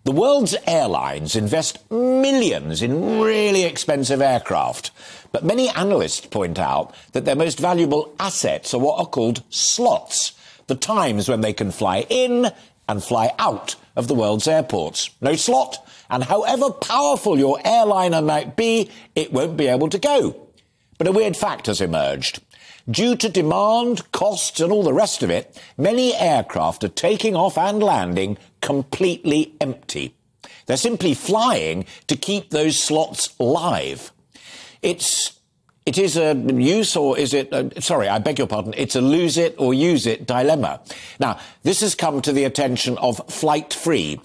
The world's airlines invest millions in really expensive aircraft, but many analysts point out that their most valuable assets are what are called slots, the times when they can fly in and fly out of the world's airports. No slot, and however powerful your airliner might be, it won't be able to go. But a weird fact has emerged. Due to demand, costs and all the rest of it, many aircraft are taking off and landing completely empty. They're simply flying to keep those slots live. It is a use or is it, sorry, I beg your pardon, it's a lose it or use it dilemma. Now, this has come to the attention of Flight Free.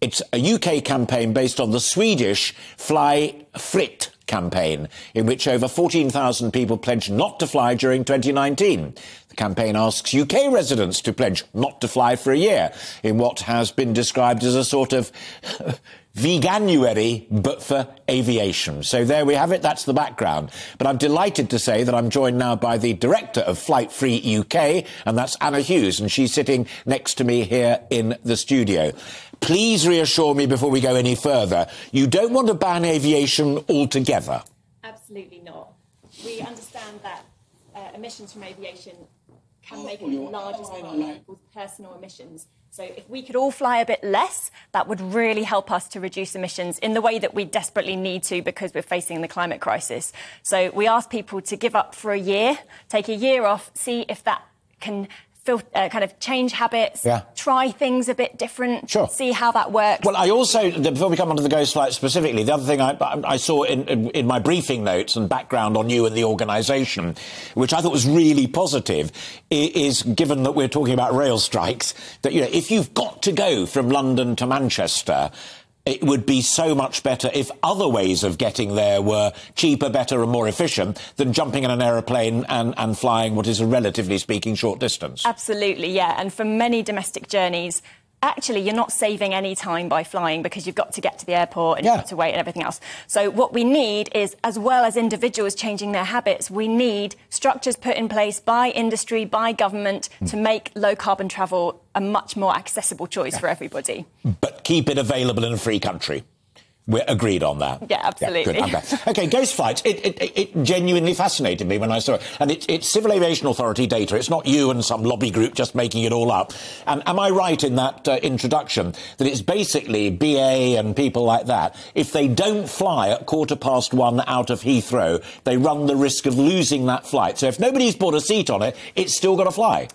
It's a UK campaign based on the Swedish Fly Fritt campaign, in which over 14,000 people pledged not to fly during 2019. The campaign asks UK residents to pledge not to fly for a year, in what has been described as a sort of veganuary, but for aviation. So there we have it. That's the background. But I'm delighted to say that I'm joined now by the director of Flight Free UK, and that's Anna Hughes, and she's sitting next to me here in the studio. Please reassure me before we go any further, you don't want to ban aviation altogether? Absolutely not. We understand that emissions from aviation can make it the largest part of people's personal emissions. So if we could all fly a bit less, that would really help us to reduce emissions in the way that we desperately need to because we're facing the climate crisis. So we ask people to give up for a year, take a year off, see if that can kind of change habits, try things a bit different, see how that works. Well, I also, before we come on to the ghost flight specifically, the other thing I saw in my briefing notes and background on you and the organisation, which I thought was really positive, is, given that we're talking about rail strikes, that, you know, if you've got to go from London to Manchester, it would be so much better if other ways of getting there were cheaper, better and more efficient than jumping in an aeroplane and flying what is a relatively speaking short distance. Absolutely, yeah. And for many domestic journeys, actually, you're not saving any time by flying because you've got to get to the airport and you've got to wait and everything else. So what we need is, as well as individuals changing their habits, we need structures put in place by industry, by government, to make low-carbon travel a much more accessible choice for everybody. But keep it available in a free country. We're agreed on that. Yeah, absolutely. Yeah, good. OK, ghost flights. It genuinely fascinated me when I saw it. And it's Civil Aviation Authority data. It's not you and some lobby group just making it all up. And am I right in that introduction that it's basically BA and people like that? If they don't fly at 1:15 out of Heathrow, they run the risk of losing that flight. So if nobody's bought a seat on it, it's still got to fly.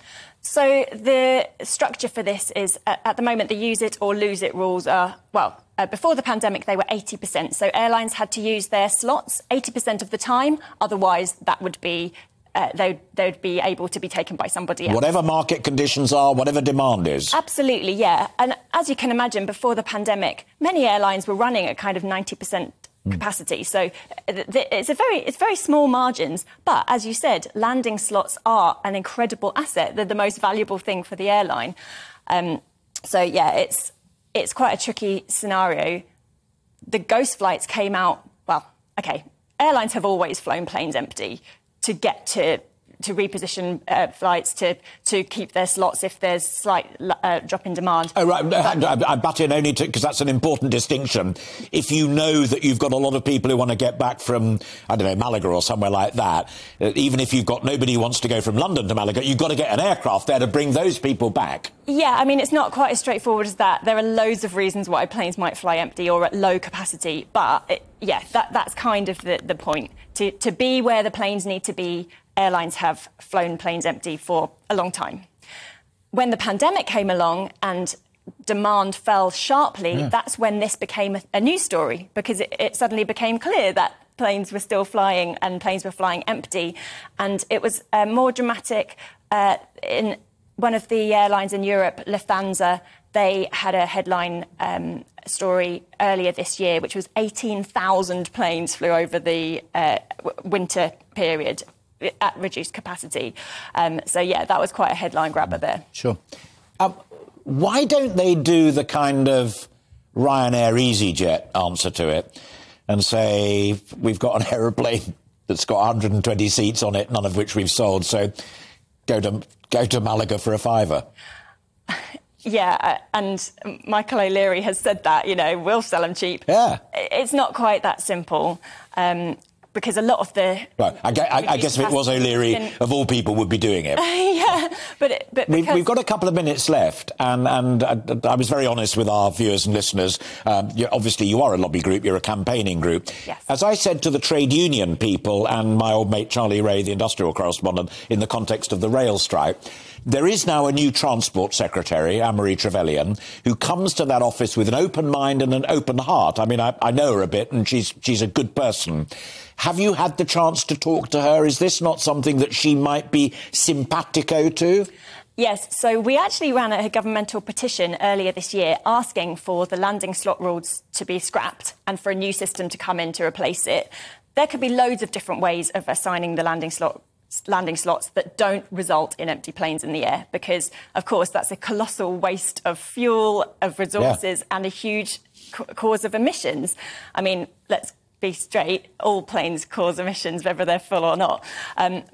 So the structure for this is, at the moment, the use it or lose it rules are, well, before the pandemic, they were 80%. So airlines had to use their slots 80% of the time. Otherwise, that would be, they'd be able to be taken by somebody else. Whatever market conditions are, whatever demand is. Absolutely, yeah. And as you can imagine, before the pandemic, many airlines were running at kind of 90% capacity. So it's very small margins. But as you said, landing slots are an incredible asset. They're the most valuable thing for the airline. So, yeah, it's quite a tricky scenario. The ghost flights came out, well, OK, airlines have always flown planes empty to get to reposition flights, to keep their slots if there's slight drop in demand. Oh, right. I butt in only because that's an important distinction. If you know that you've got a lot of people who want to get back from, I don't know, Malaga or somewhere like that, even if you've got nobody who wants to go from London to Malaga, you've got to get an aircraft there to bring those people back. Yeah, I mean, it's not quite as straightforward as that. There are loads of reasons why planes might fly empty or at low capacity. But, yeah, that's kind of the point. To be where the planes need to be, airlines have flown planes empty for a long time. When the pandemic came along and demand fell sharply, that's when this became a news story, because it suddenly became clear that planes were still flying and planes were flying empty. And it was more dramatic in one of the airlines in Europe, Lufthansa. They had a headline story earlier this year, which was 18,000 planes flew over the winter period at reduced capacity. So, yeah, that was quite a headline grabber there. Sure. Why don't they do the kind of Ryanair EasyJet answer to it and say, we've got an aeroplane that's got 120 seats on it, none of which we've sold, so go to Malaga for a fiver? Yeah, and Michael O'Leary has said that, we'll sell them cheap. Yeah. It's not quite that simple. Because a lot of the... Right, I guess if it was O'Leary, of all people, would be doing it. Yeah, but because... We've got a couple of minutes left, and I was very honest with our viewers and listeners. Obviously, you are a lobby group, you're a campaigning group. Yes. As I said to the trade union people and my old mate Charlie Ray, the industrial correspondent, in the context of the rail strike, there is now a new Transport Secretary, Anne-Marie Trevelyan, who comes to that office with an open mind and an open heart. I mean, I know her a bit, and she's a good person. Have you had the chance to talk to her? Is this not something that she might be simpatico to? Yes, so we actually ran a governmental petition earlier this year asking for the landing slot rules to be scrapped and for a new system to come in to replace it. There could be loads of different ways of assigning the landing slots that don't result in empty planes in the air, because, of course, that's a colossal waste of fuel, of resources, and a huge cause of emissions. I mean, let's be straight, all planes cause emissions, whether they're full or not. The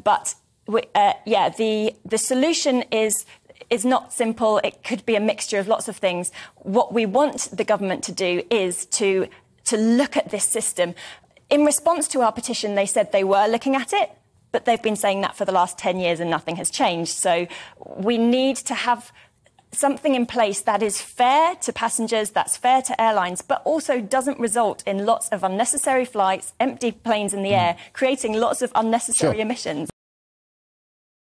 solution is not simple. It could be a mixture of lots of things. What we want the government to do is to look at this system. In response to our petition, they said they were looking at it, but they've been saying that for the last 10 years and nothing has changed. So we need to have something in place that is fair to passengers, that's fair to airlines, but also doesn't result in lots of unnecessary flights, empty planes in the air, creating lots of unnecessary emissions.